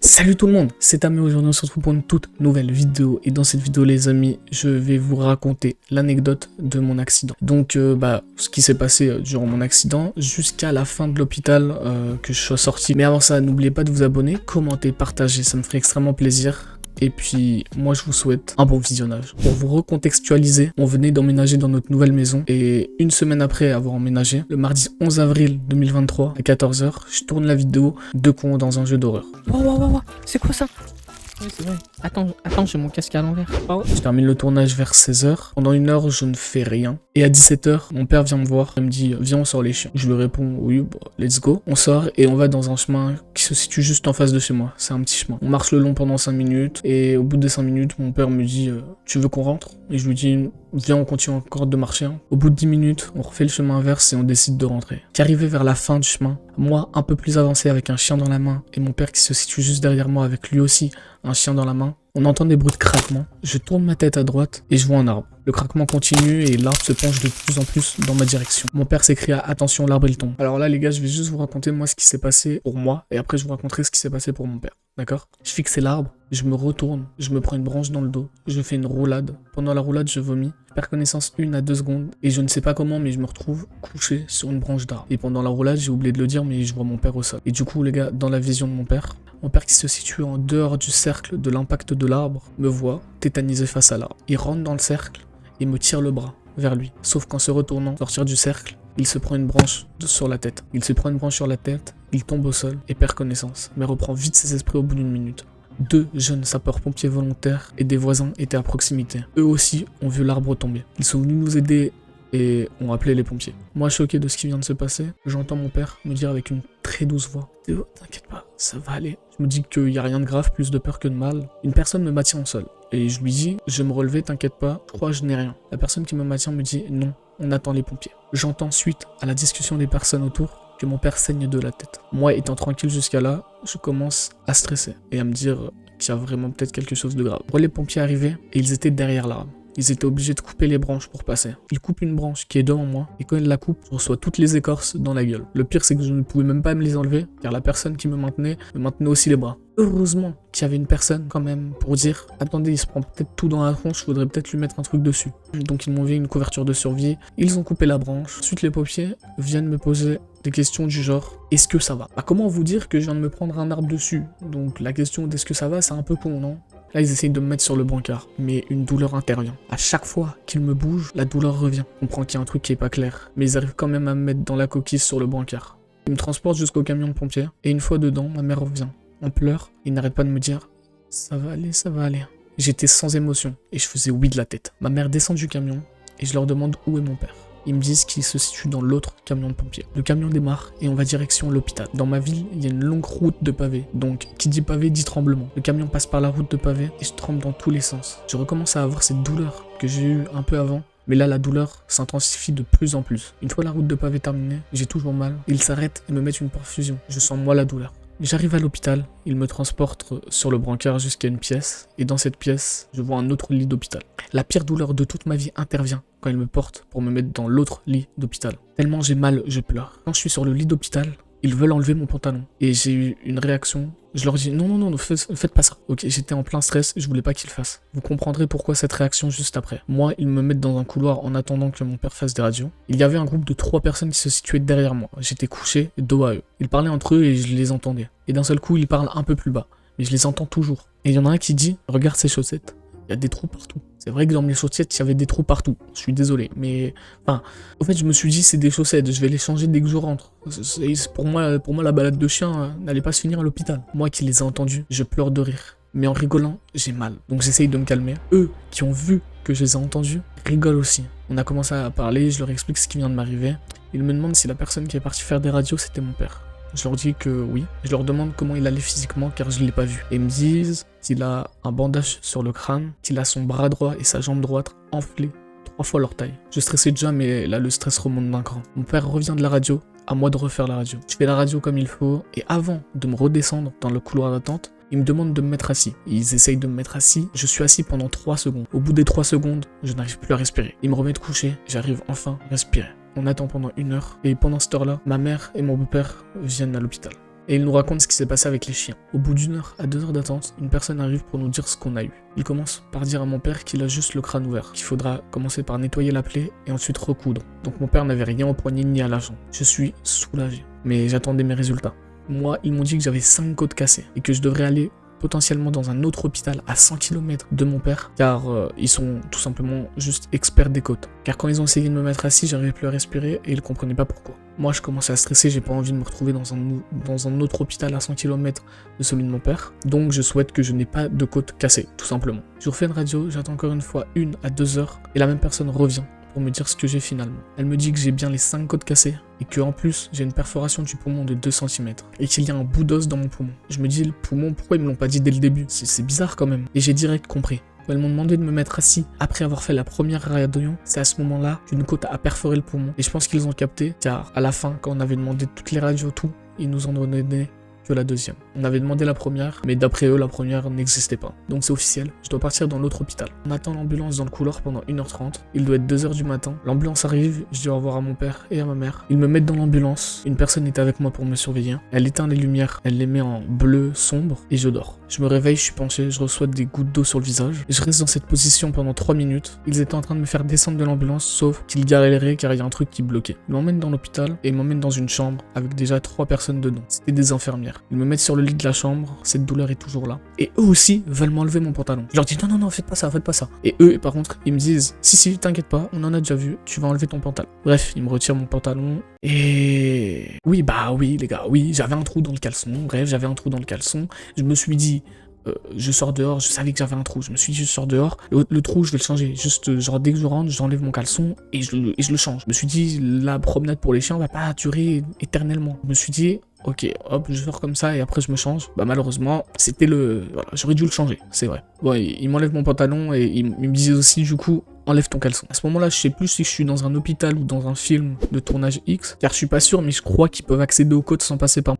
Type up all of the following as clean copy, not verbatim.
Salut tout le monde, c'est Amé. Aujourd'hui on se retrouve pour une toute nouvelle vidéo et dans cette vidéo les amis je vais vous raconter l'anecdote de mon accident. Donc ce qui s'est passé durant mon accident jusqu'à la fin de l'hôpital que je sois sorti. Mais avant ça n'oubliez pas de vous abonner, commenter, partager, ça me ferait extrêmement plaisir. Et puis, moi je vous souhaite un bon visionnage. Pour vous recontextualiser, on venait d'emménager dans notre nouvelle maison. Et une semaine après avoir emménagé, le mardi 11 avril 2023, à 14 h, je tourne la vidéo de cons dans un jeu d'horreur. Wow, c'est quoi ça? Oui, c'est vrai. Attends, j'ai mon casque à l'envers. Oh. Je termine le tournage vers 16 h. Pendant une heure, je ne fais rien. Et à 17 h, mon père vient me voir. Il me dit, viens, on sort les chiens. Je lui réponds, oui, bon, let's go. On sort et on va dans un chemin qui se situe juste en face de chez moi. C'est un petit chemin. On marche le long pendant 5 minutes. Et au bout des 5 minutes, mon père me dit, tu veux qu'on rentre? Et je lui dis, viens, on continue encore de marcher. Au bout de 10 minutes, on refait le chemin inverse et on décide de rentrer. Qu'arrivé vers la fin du chemin, moi un peu plus avancé avec un chien dans la main et mon père qui se situe juste derrière moi avec lui aussi un chien dans la main, on entend des bruits de craquement. Je tourne ma tête à droite et je vois un arbre. Le craquement continue et l'arbre se penche de plus en plus dans ma direction. Mon père s'écria, attention, l'arbre il tombe. Alors là les gars, je vais juste vous raconter moi ce qui s'est passé pour moi et après je vous raconterai ce qui s'est passé pour mon père. D'accord? Je fixais l'arbre, je me retourne, je me prends une branche dans le dos, je fais une roulade. Pendant la roulade, je vomis. Je perds connaissance 1 à 2 secondes et je ne sais pas comment, mais je me retrouve couché sur une branche d'arbre. Et pendant la roulade, j'ai oublié de le dire, mais je vois mon père au sol. Et du coup, les gars, dans la vision de mon père qui se situe en dehors du cercle de l'impact de l'arbre, me voit tétanisé face à l'arbre. Il rentre dans le cercle et me tire le bras vers lui. Sauf qu'en se retournant, sortir du cercle, il se prend une branche sur la tête. Il tombe au sol et perd connaissance, mais reprend vite ses esprits au bout d'une minute. 2 jeunes sapeurs-pompiers volontaires et des voisins étaient à proximité. Eux aussi ont vu l'arbre tomber. Ils sont venus nous aider et ont appelé les pompiers. Moi, choqué de ce qui vient de se passer, j'entends mon père me dire avec une très douce voix, « Théo, t'inquiète pas, ça va aller. » Je me dis qu'il n'y a rien de grave, plus de peur que de mal. Une personne me maintient au sol et je lui dis, « Je vais me relever, t'inquiète pas, je crois que je n'ai rien. » La personne qui me maintient me dit, « Non, on attend les pompiers. » J'entends suite à la discussion des personnes autour que mon père saigne de la tête. Moi, étant tranquille jusqu'à là, je commence à stresser et à me dire qu'il y a vraiment peut-être quelque chose de grave. Les pompiers arrivaient et ils étaient derrière l'arbre. Ils étaient obligés de couper les branches pour passer. Ils coupent une branche qui est devant moi et quand ils la coupent, je reçois toutes les écorces dans la gueule. Le pire, c'est que je ne pouvais même pas me les enlever car la personne qui me maintenait aussi les bras. Heureusement qu'il y avait une personne quand même pour dire « Attendez, il se prend peut-être tout dans la tronche, je voudrais peut-être lui mettre un truc dessus. » Donc ils m'ont envoyé une couverture de survie, ils ont coupé la branche. Ensuite les pompiers viennent me poser des questions du genre « Est-ce que ça va ?» Comment vous dire que je viens de me prendre un arbre dessus? Donc la question d'est-ce que ça va, c'est un peu con, non? Là, ils essayent de me mettre sur le brancard, mais une douleur intervient. À chaque fois qu'ils me bougent, la douleur revient. On comprend qu'il y a un truc qui est pas clair, mais ils arrivent quand même à me mettre dans la coquille sur le brancard. Ils me transportent jusqu'au camion de pompiers, et une fois dedans, ma mère revient. On pleure, ils n'arrêtent pas de me dire « Ça va aller, ça va aller ». J'étais sans émotion, et je faisais oui de la tête. Ma mère descend du camion, et je leur demande où est mon père. Ils me disent qu'il se situe dans l'autre camion de pompiers. Le camion démarre et on va direction l'hôpital. Dans ma ville, il y a une longue route de pavés. Donc, qui dit pavé dit tremblement. Le camion passe par la route de pavés et je tremble dans tous les sens. Je recommence à avoir cette douleur que j'ai eue un peu avant. Mais là, la douleur s'intensifie de plus en plus. Une fois la route de pavés terminée, j'ai toujours mal. Ils s'arrêtent et me mettent une perfusion. Je sens moi la douleur. J'arrive à l'hôpital, ils me transportent sur le brancard jusqu'à une pièce, et dans cette pièce, je vois un autre lit d'hôpital. La pire douleur de toute ma vie intervient quand ils me portent pour me mettre dans l'autre lit d'hôpital. Tellement j'ai mal, je pleure. Quand je suis sur le lit d'hôpital, ils veulent enlever mon pantalon, et j'ai eu une réaction. Je leur dis non, ne faites pas ça. Ok, j'étais en plein stress, je voulais pas qu'ils le fassent. Vous comprendrez pourquoi cette réaction juste après. Moi, ils me mettent dans un couloir en attendant que mon père fasse des radios. Il y avait un groupe de 3 personnes qui se situaient derrière moi. J'étais couché dos à eux. Ils parlaient entre eux et je les entendais. Et d'un seul coup, ils parlent un peu plus bas. Mais je les entends toujours. Et il y en a un qui dit, regarde ces chaussettes. Il y a des trous partout. C'est vrai que dans mes chaussettes, il y avait des trous partout. Je suis désolé, mais... Enfin, au fait, je me suis dit, c'est des chaussettes, je vais les changer dès que je rentre. Pour moi, la balade de chien n'allait pas se finir à l'hôpital. Moi qui les ai entendus, je pleure de rire. Mais en rigolant, j'ai mal. Donc j'essaye de me calmer. Eux, qui ont vu que je les ai entendus, rigolent aussi. On a commencé à parler, je leur explique ce qui vient de m'arriver. Ils me demandent si la personne qui est partie faire des radios, c'était mon père. Je leur dis que oui. Je leur demande comment il allait physiquement car je ne l'ai pas vu. Et ils me disent qu'il a un bandage sur le crâne, qu'il a son bras droit et sa jambe droite enflés 3 fois leur taille. Je stressais déjà mais là le stress remonte d'un cran. Mon père revient de la radio, à moi de refaire la radio. Je fais la radio comme il faut et avant de me redescendre dans le couloir d'attente, ils me demandent de me mettre assis. Ils essayent de me mettre assis. Je suis assis pendant 3 secondes. Au bout des 3 secondes, je n'arrive plus à respirer. Ils me remettent couché, j'arrive enfin à respirer. On attend pendant 1 heure et pendant cette heure-là, ma mère et mon beau-père viennent à l'hôpital. et il nous raconte ce qui s'est passé avec les chiens. Au bout d'1 heure à 2 heures d'attente, une personne arrive pour nous dire ce qu'on a eu. Il commence par dire à mon père qu'il a juste le crâne ouvert, qu'il faudra commencer par nettoyer la plaie et ensuite recoudre. Donc mon père n'avait rien au poignet ni à la jambe. Je suis soulagé, mais j'attendais mes résultats. Moi, ils m'ont dit que j'avais 5 côtes cassées et que je devrais aller potentiellement dans un autre hôpital à 100 km de mon père, car ils sont tout simplement juste experts des côtes. Car quand ils ont essayé de me mettre assis, j'arrivais plus à respirer et ils comprenaient pas pourquoi. Moi, je commençais à stresser, j'ai pas envie de me retrouver dans un autre hôpital à 100 km de celui de mon père, donc je souhaite que je n'ai pas de côte cassée, tout simplement. Je refais une radio, j'attends encore une fois 1 à 2 heures, et la même personne revient pour me dire ce que j'ai finalement. Elle me dit que j'ai bien les 5 côtes cassées et que en plus j'ai une perforation du poumon de 2 cm et qu'il y a un bout d'os dans mon poumon. Je me dis le poumon, pourquoi ils me l'ont pas dit dès le début? C'est bizarre quand même. Et j'ai direct compris. Quand elles m'ont demandé de me mettre assis après avoir fait la première radio, c'est à ce moment-là qu'une côte a perforé le poumon. Et je pense qu'ils ont capté, car à la fin, quand on avait demandé toutes les radios, tout, ils nous ont donné que la deuxième. On avait demandé la première, mais d'après eux, la première n'existait pas. Donc c'est officiel, je dois partir dans l'autre hôpital. On attend l'ambulance dans le couloir pendant 1h30. Il doit être 2h du matin. L'ambulance arrive, je dis au revoir à mon père et à ma mère. Ils me mettent dans l'ambulance. Une personne était avec moi pour me surveiller. Elle éteint les lumières, elle les met en bleu sombre et je dors. Je me réveille, je suis penché, je reçois des gouttes d'eau sur le visage. Je reste dans cette position pendant 3 minutes. Ils étaient en train de me faire descendre de l'ambulance, sauf qu'ils galéraient car il y a un truc qui bloquait. Ils m'emmènent dans l'hôpital et ils m'emmènent dans une chambre avec déjà 3 personnes dedans. C'était des infirmières. Ils me mettent sur le lit de la chambre, cette douleur est toujours là. Et eux aussi veulent m'enlever mon pantalon. Je leur dis non, faites pas ça, faites pas ça. Et eux, par contre, ils me disent si, t'inquiète pas, on en a déjà vu, tu vas enlever ton pantalon. Bref, ils me retirent mon pantalon et... Oui, les gars, oui, j'avais un trou dans le caleçon. Bref, j'avais un trou dans le caleçon. Je me suis dit... je sors dehors, je savais que j'avais un trou, je me suis dit je sors dehors, le trou je vais le changer, juste genre dès que je rentre, j'enlève mon caleçon et je le change. Je me suis dit la promenade pour les chiens va pas durer éternellement. Je me suis dit ok hop je vais faire comme ça et après je me change. Bah malheureusement c'était voilà, j'aurais dû le changer, c'est vrai. Bon il m'enlève mon pantalon et il me disait aussi du coup enlève ton caleçon. À ce moment là je sais plus si je suis dans un hôpital ou dans un film de tournage X, car je suis pas sûr mais je crois qu'ils peuvent accéder aux côtes sans passer par...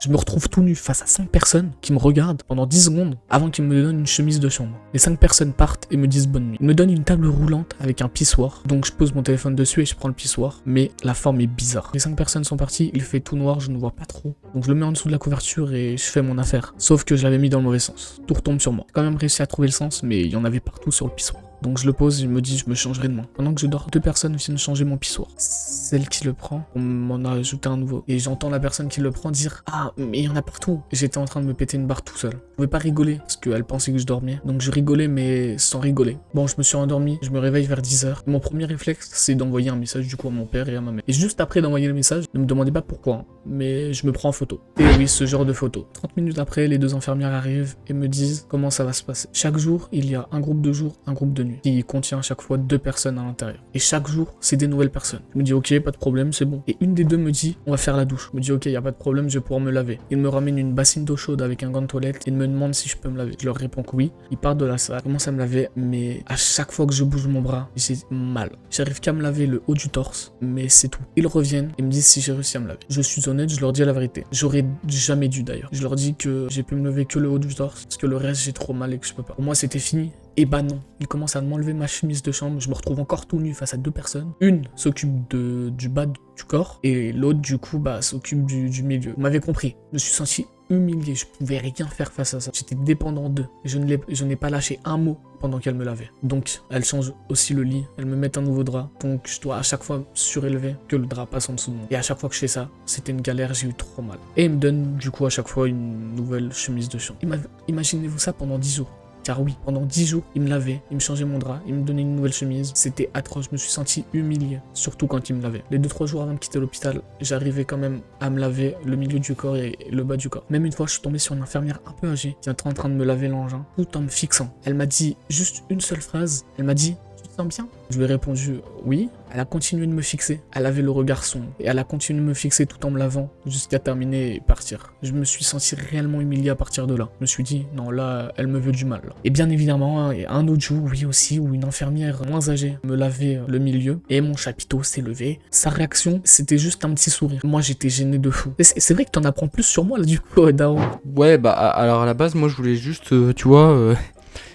Je me retrouve tout nu face à 5 personnes qui me regardent pendant 10 secondes avant qu'ils me donnent une chemise de chambre. Les 5 personnes partent et me disent bonne nuit. Ils me donnent une table roulante avec un pissoir, donc je pose mon téléphone dessus et je prends le pissoir, mais la forme est bizarre. Les 5 personnes sont parties, il fait tout noir, je ne vois pas trop. Donc je le mets en dessous de la couverture et je fais mon affaire. Sauf que je l'avais mis dans le mauvais sens. Tout retombe sur moi. J'ai quand même réussi à trouver le sens, mais il y en avait partout sur le pissoir. Donc je le pose et il me dit je me changerai demain. Pendant que je dors, 2 personnes viennent changer mon pissoir. Celle qui le prend, on m'en a ajouté un nouveau. Et j'entends la personne qui le prend dire ah mais il y en a partout. J'étais en train de me péter une barre tout seul. Je pouvais pas rigoler parce qu'elle pensait que je dormais. Donc je rigolais mais sans rigoler. Bon je me suis endormi, je me réveille vers 10h. Mon premier réflexe c'est d'envoyer un message du coup à mon père et à ma mère. Et juste après d'envoyer le message, ne me demandez pas pourquoi, hein, mais je me prends en photo. Et oui ce genre de photo. 30 minutes après, les 2 infirmières arrivent et me disent comment ça va se passer. Chaque jour il y a un groupe de jour, un groupe de nuit qui contient à chaque fois 2 personnes à l'intérieur. Et chaque jour, c'est des nouvelles personnes. Je me dis ok, pas de problème, c'est bon. Et une des 2 me dit on va faire la douche. Je me dis ok, y a pas de problème, je vais pouvoir me laver. Il me ramène une bassine d'eau chaude avec un gant de toilette et il me demande si je peux me laver. Je leur réponds que oui. Ils partent de la salle, commencent à me laver, mais à chaque fois que je bouge mon bras, j'ai mal. J'arrive qu'à me laver le haut du torse, mais c'est tout. Ils reviennent et me disent si j'ai réussi à me laver. Je suis honnête, je leur dis la vérité. J'aurais jamais dû d'ailleurs. Je leur dis que j'ai pu me lever que le haut du torse, parce que le reste j'ai trop mal et que je peux pas. Pour moi c'était fini. Et bah non, il commence à m'enlever ma chemise de chambre, je me retrouve encore tout nu face à 2 personnes. Une s'occupe du bas du corps et l'autre du coup bah s'occupe du milieu. Vous m'avez compris, je me suis senti humilié, je pouvais rien faire face à ça. J'étais dépendant d'eux, je n'ai pas lâché un mot pendant qu'elle me lavait. Donc elle change aussi le lit, elle me met un nouveau drap, donc je dois à chaque fois surélever que le drap passe en dessous de moi. Et à chaque fois que je fais ça, c'était une galère, j'ai eu trop mal. Et il me donne du coup à chaque fois une nouvelle chemise de chambre. Imaginez-vous ça pendant 10 jours. Car oui, pendant 10 jours, il me lavait, il me changeait mon drap, il me donnait une nouvelle chemise. C'était atroce, je me suis senti humilié, surtout quand il me lavait. Les 2-3 jours avant de quitter l'hôpital, j'arrivais quand même à me laver le milieu du corps et le bas du corps. Même une fois, je suis tombé sur une infirmière un peu âgée qui était en train de me laver l'engin, tout en me fixant. Elle m'a dit juste une seule phrase, elle m'a dit « Tu te sens bien ?» Je lui ai répondu « Oui ». Elle a continué de me fixer, elle avait le regard sombre, et elle a continué de me fixer tout en me lavant, jusqu'à terminer et partir. Je me suis senti réellement humilié à partir de là. Je me suis dit, non là, elle me veut du mal. Là. Et bien évidemment, un autre jour, oui aussi, où une infirmière moins âgée me lavait le milieu, et mon chapiteau s'est levé. Sa réaction, c'était juste un petit sourire. Moi, j'étais gêné de fou. C'est vrai que t'en apprends plus sur moi, là, du coup, Dao. Ouais, bah, alors à la base, moi, je voulais juste, tu vois,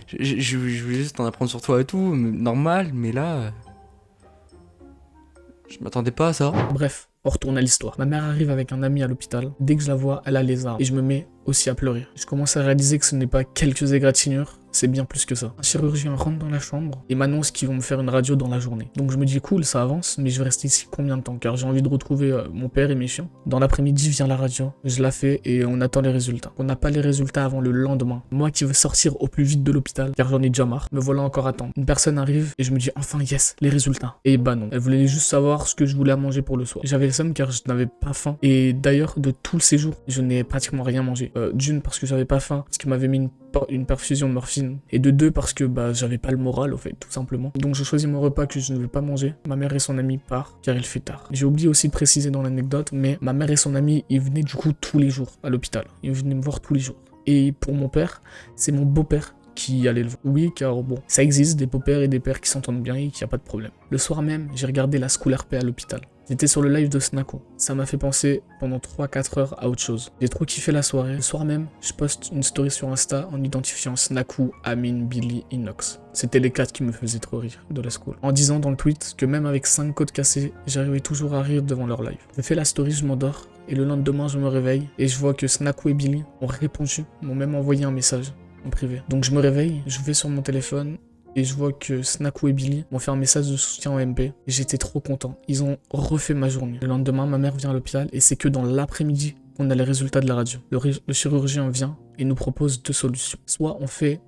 je voulais juste en apprendre sur toi et tout, normal, mais là... Je m'attendais pas à ça. Bref, On retourne à l'histoire. Ma mère arrive avec un ami à l'hôpital. Dès que je la vois, elle a les larmes. Et je me mets aussi à pleurer. Je commence à réaliser que ce n'est pas quelques égratignures, c'est bien plus que ça. Un chirurgien rentre dans la chambre et m'annonce qu'ils vont me faire une radio dans la journée. Donc je me dis cool, ça avance, mais je vais rester ici combien de temps? Car j'ai envie de retrouver mon père et mes chiens. Dans l'après-midi vient la radio, je la fais et on attend les résultats. On n'a pas les résultats avant le lendemain. Moi qui veux sortir au plus vite de l'hôpital, car j'en ai déjà marre, me voilà encore à attendre. Une personne arrive et je me dis enfin yes, les résultats. Et bah non, elle voulait juste savoir ce que je voulais à manger pour le soir. J'avais le seum car je n'avais pas faim. Et d'ailleurs, de tout le séjour, je n'ai pratiquement rien mangé. D'une parce que j'avais pas faim, parce qu'il m'avait mis une perfusion de morphine. Et de deux parce que bah j'avais pas le moral au fait, tout simplement. Donc je choisis mon repas que je ne veux pas manger. Ma mère et son ami partent car il fait tard. J'ai oublié aussi de préciser dans l'anecdote, mais ma mère et son ami, ils venaient du coup tous les jours à l'hôpital. Ils venaient me voir tous les jours. Et pour mon père, c'est mon beau-père qui allait le voir. Oui, car bon, ça existe des beaux-pères et des pères qui s'entendent bien et qu'il n'y a pas de problème. Le soir même, j'ai regardé la School RP à l'hôpital. J'étais sur le live de Snako. Ça m'a fait penser pendant 3-4 heures à autre chose. J'ai trop kiffé la soirée. Le soir même, je poste une story sur Insta en identifiant Snaku, Amin, Billy, Inox. C'était les 4 qui me faisaient trop rire de la school. En disant dans le tweet que même avec 5 codes cassés, j'arrivais toujours à rire devant leur live. Je fais la story, je m'endors. Et le lendemain, je me réveille et je vois que Snaku et Billy ont répondu, m'ont même envoyé un message en privé. Donc je me réveille, je vais sur mon téléphone et je vois que Snaku et Billy m'ont fait un message de soutien en MP. Et j'étais trop content. Ils ont refait ma journée. Le lendemain, ma mère vient à l'hôpital et c'est que dans l'après-midi qu'on a les résultats de la radio. Le chirurgien vient et nous propose 2 solutions. Soit on fait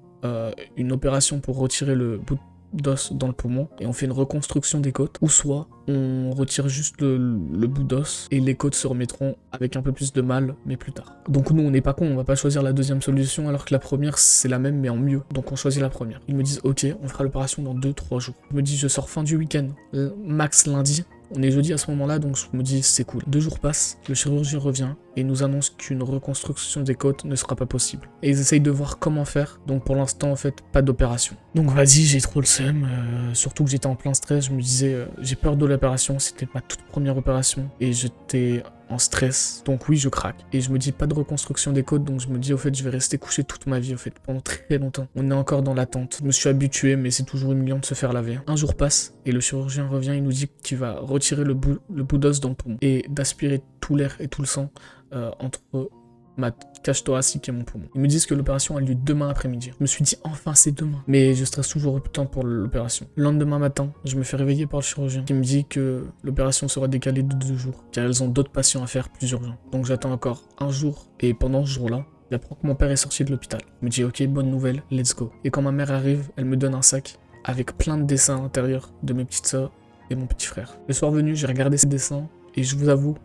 une opération pour retirer le bout d'os dans le poumon et on fait une reconstruction des côtes, ou soit on retire juste le bout d'os et les côtes se remettront avec un peu plus de mal mais plus tard. Donc nous on n'est pas con, on va pas choisir la deuxième solution alors que la première c'est la même mais en mieux, donc on choisit la première. Ils me disent ok, on fera l'opération dans 2-3 jours. Je me dis je sors fin du week-end, max lundi. On est jeudi à ce moment-là, donc je me dis c'est cool. 2 jours passent, le chirurgien revient et nous annonce qu'une reconstruction des côtes ne sera pas possible. Et ils essayent de voir comment faire, donc pour l'instant en fait pas d'opération. Donc vas-y, j'ai trop le seum, surtout que j'étais en plein stress, je me disais j'ai peur de l'opération, c'était ma toute première opération et j'étais en stress, donc oui je craque. Et je me dis pas de reconstruction des côtes, donc je me dis au fait je vais rester couché toute ma vie au fait, pendant très longtemps. On est encore dans l'attente, je me suis habitué mais c'est toujours humiliant de se faire laver. Un jour passe et le chirurgien revient, il nous dit qu'il va retirer le bout d'os dans le poumon et d'aspirer tout l'air et tout le sang entre ma cage thoracique et mon poumon. Ils me disent que l'opération a lieu demain après-midi. Je me suis dit enfin c'est demain, mais je stresse toujours autant pour l'opération. Le lendemain matin, je me fais réveiller par le chirurgien qui me dit que l'opération sera décalée de 2 jours car ils ont d'autres patients à faire plus urgents. Donc j'attends encore un jour et pendant ce jour-là, j'apprends que mon père est sorti de l'hôpital. Je me dis ok, bonne nouvelle, let's go. Et quand ma mère arrive, elle me donne un sac avec plein de dessins à l'intérieur de mes petites sœurs et mon petit frère. Le soir venu, j'ai regardé ces dessins et je vous avoue,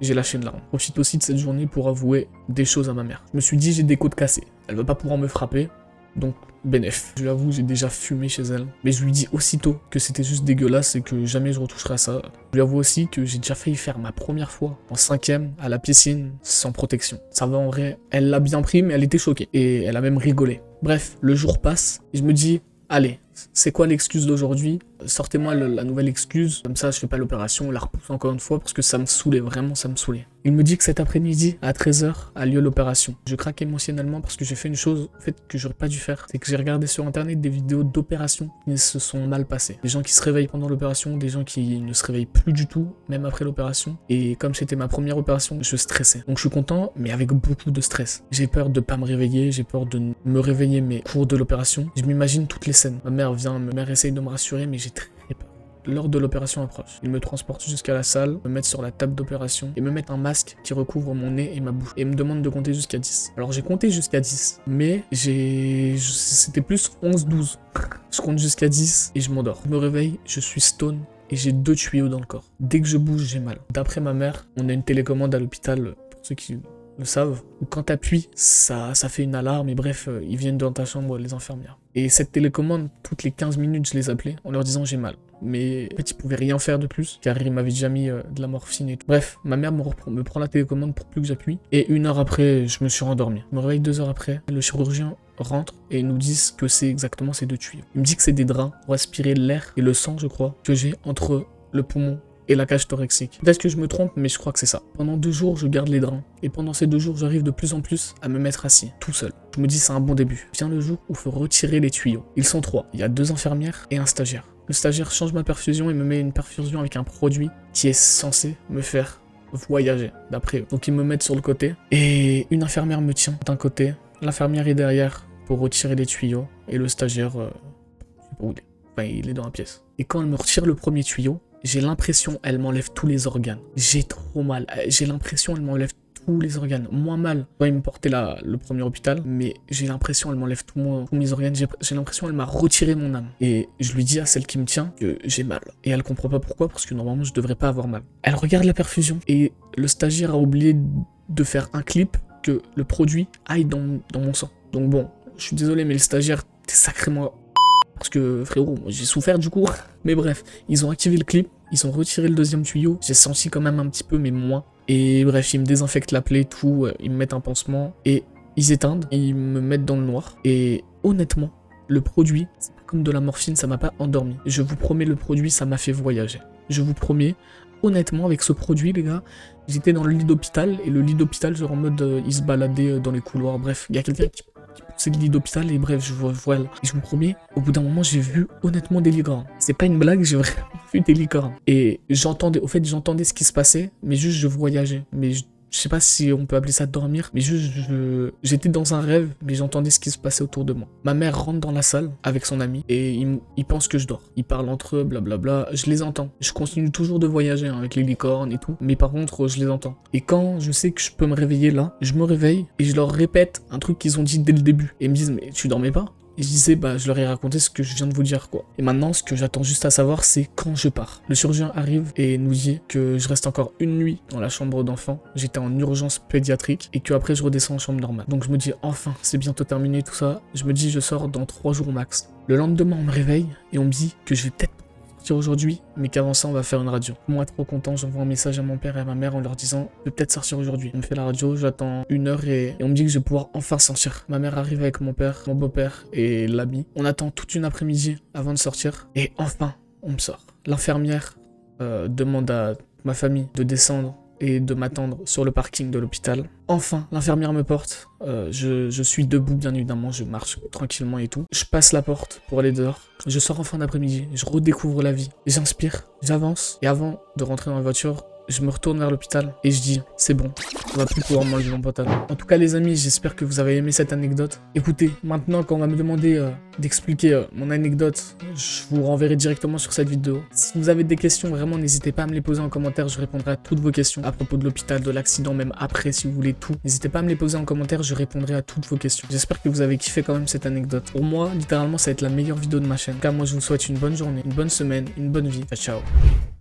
j'ai lâché une larme. Je profite aussi de cette journée pour avouer des choses à ma mère. Je me suis dit j'ai des côtes cassées, elle va pas pouvoir me frapper, donc bénef. Je lui avoue, j'ai déjà fumé chez elle, mais je lui dis aussitôt que c'était juste dégueulasse et que jamais je retoucherai à ça. Je lui avoue aussi que j'ai déjà failli faire ma première fois en 5e à la piscine sans protection. Ça va en vrai, elle l'a bien pris mais elle était choquée et elle a même rigolé. Bref, le jour passe et je me dis allez, c'est quoi l'excuse d'aujourd'hui? Sortez-moi la nouvelle excuse, comme ça je fais pas l'opération, on la repousse encore une fois parce que ça me saoulait, vraiment ça me saoulait. Il me dit que cet après-midi, à 13h, a lieu l'opération. Je craque émotionnellement parce que j'ai fait une chose en fait, que j'aurais pas dû faire. C'est que j'ai regardé sur internet des vidéos d'opérations qui se sont mal passées. Des gens qui se réveillent pendant l'opération, des gens qui ne se réveillent plus du tout, même après l'opération. Et comme c'était ma première opération, je stressais. Donc je suis content, mais avec beaucoup de stress. J'ai peur de pas me réveiller, j'ai peur de me réveiller, mais au cours de l'opération, je m'imagine toutes les scènes. Ma mère essaye de me rassurer, mais j'ai très peur. L'heure de l'opération approche. Ils me transportent jusqu'à la salle, me mettent sur la table d'opération et me mettent un masque qui recouvre mon nez et ma bouche. Et me demandent de compter jusqu'à 10. Alors j'ai compté jusqu'à 10, mais c'était plus 11-12. Je compte jusqu'à 10 et je m'endors. Je me réveille, je suis stone et j'ai 2 tuyaux dans le corps. Dès que je bouge, j'ai mal. D'après ma mère, on a une télécommande à l'hôpital, pour ceux qui le savent, où quand t'appuies, ça fait une alarme et bref, ils viennent dans ta chambre, les infirmières. Et cette télécommande, toutes les 15 minutes, je les appelais en leur disant j'ai mal. Mais en fait, ils pouvaient rien faire de plus, car ils m'avaient déjà mis de la morphine et tout. Bref, ma mère me prend la télécommande pour plus que j'appuie. Et 1 heure après, je me suis rendormi. Je me réveille 2 heures après, le chirurgien rentre et nous dit que c'est exactement ces 2 tuyaux. Il me dit que c'est des draps pour aspirer l'air et le sang, je crois, que j'ai entre le poumon et la cage thoracique. Peut-être que je me trompe, mais je crois que c'est ça. Pendant 2 jours, je garde les draps. Et pendant ces 2 jours, j'arrive de plus en plus à me mettre assis, tout seul. Je me dis c'est un bon début. Vient le jour où il faut retirer les tuyaux. Ils sont 3. Il y a 2 infirmières et un stagiaire. Le stagiaire change ma perfusion et me met une perfusion avec un produit qui est censé me faire voyager, d'après eux. Donc ils me mettent sur le côté et une infirmière me tient d'un côté, l'infirmière est derrière pour retirer les tuyaux et le stagiaire, je sais pas où il est. Enfin, il est dans la pièce. Et quand elle me retire le premier tuyau, j'ai l'impression elle m'enlève tous les organes. J'ai trop mal. J'ai l'impression elle m'enlève tous les organes. Moins mal quand il me portait le premier hôpital, mais j'ai l'impression elle m'enlève tous mes organes. J'ai l'impression elle m'a retiré mon âme. Et je lui dis à celle qui me tient que j'ai mal. Et elle comprend pas pourquoi, parce que normalement je devrais pas avoir mal. Elle regarde la perfusion et le stagiaire a oublié de faire un clip que le produit aille dans mon sang. Donc bon, je suis désolé, mais le stagiaire, t'es sacrément... Parce que frérot, moi j'ai souffert du coup. Mais bref, ils ont activé le clip, ils ont retiré le deuxième tuyau. J'ai senti quand même un petit peu, mais moins. Et bref, ils me désinfectent la plaie, tout, ils me mettent un pansement. Et ils éteignent, et ils me mettent dans le noir. Et honnêtement, le produit, c'est pas comme de la morphine, ça m'a pas endormi. Je vous promets, le produit, ça m'a fait voyager. Je vous promets, honnêtement, avec ce produit, les gars, j'étais dans le lit d'hôpital. Et le lit d'hôpital, genre en mode, il se baladait dans les couloirs. Bref, il y a quelqu'un qui poussait le lit d'hôpital. Et bref, je vois là. Et je vous promets, au bout d'un moment, j'ai vu honnêtement des licornes. C'est pas une blague, j'ai vraiment vu des licornes. Et j'entendais ce qui se passait, mais juste je voyageais. Mais je sais pas si on peut appeler ça dormir, mais juste j'étais dans un rêve, mais j'entendais ce qui se passait autour de moi. Ma mère rentre dans la salle avec son ami et ils pensent que je dors. Ils parlent entre eux, blablabla. Je les entends. Je continue toujours de voyager hein, avec les licornes et tout, mais par contre, je les entends. Et quand je sais que je peux me réveiller là, je me réveille et je leur répète un truc qu'ils ont dit dès le début. Et ils me disent, mais tu dormais pas ? Et je disais, bah, je leur ai raconté ce que je viens de vous dire, quoi. Et maintenant, ce que j'attends juste à savoir, c'est quand je pars. Le chirurgien arrive et nous dit que je reste encore une nuit dans la chambre d'enfant. J'étais en urgence pédiatrique et que après je redescends en chambre normale. Donc je me dis, enfin, c'est bientôt terminé tout ça. Je me dis, je sors dans 3 jours max. Le lendemain, on me réveille et on me dit que je vais peut-être sortir aujourd'hui, mais qu'avant ça, on va faire une radio. Moi, trop content, j'envoie un message à mon père et à ma mère en leur disant, je vais peut-être sortir aujourd'hui. On me fait la radio, j'attends 1 heure et on me dit que je vais pouvoir enfin sortir. Ma mère arrive avec mon père, mon beau-père et l'ami. On attend toute une après-midi avant de sortir et enfin, on me sort. L'infirmière demande à ma famille de descendre et de m'attendre sur le parking de l'hôpital. Enfin, l'infirmière me porte. Je suis debout, bien évidemment, je marche tranquillement et tout. Je passe la porte pour aller dehors. Je sors en fin d'après-midi, je redécouvre la vie. J'inspire, j'avance. Et avant de rentrer dans la voiture, je me retourne vers l'hôpital et je dis, c'est bon, on va plus pouvoir m'enlever mon pantalon. En tout cas, les amis, j'espère que vous avez aimé cette anecdote. Écoutez, maintenant, quand on va me demander d'expliquer mon anecdote, je vous renverrai directement sur cette vidéo. Si vous avez des questions, vraiment, n'hésitez pas à me les poser en commentaire. Je répondrai à toutes vos questions à propos de l'hôpital, de l'accident, même après, si vous voulez tout. N'hésitez pas à me les poser en commentaire, je répondrai à toutes vos questions. J'espère que vous avez kiffé quand même cette anecdote. Pour moi, littéralement, ça va être la meilleure vidéo de ma chaîne. En tout cas, moi, je vous souhaite une bonne journée, une bonne semaine, une bonne vie. Ciao, ciao.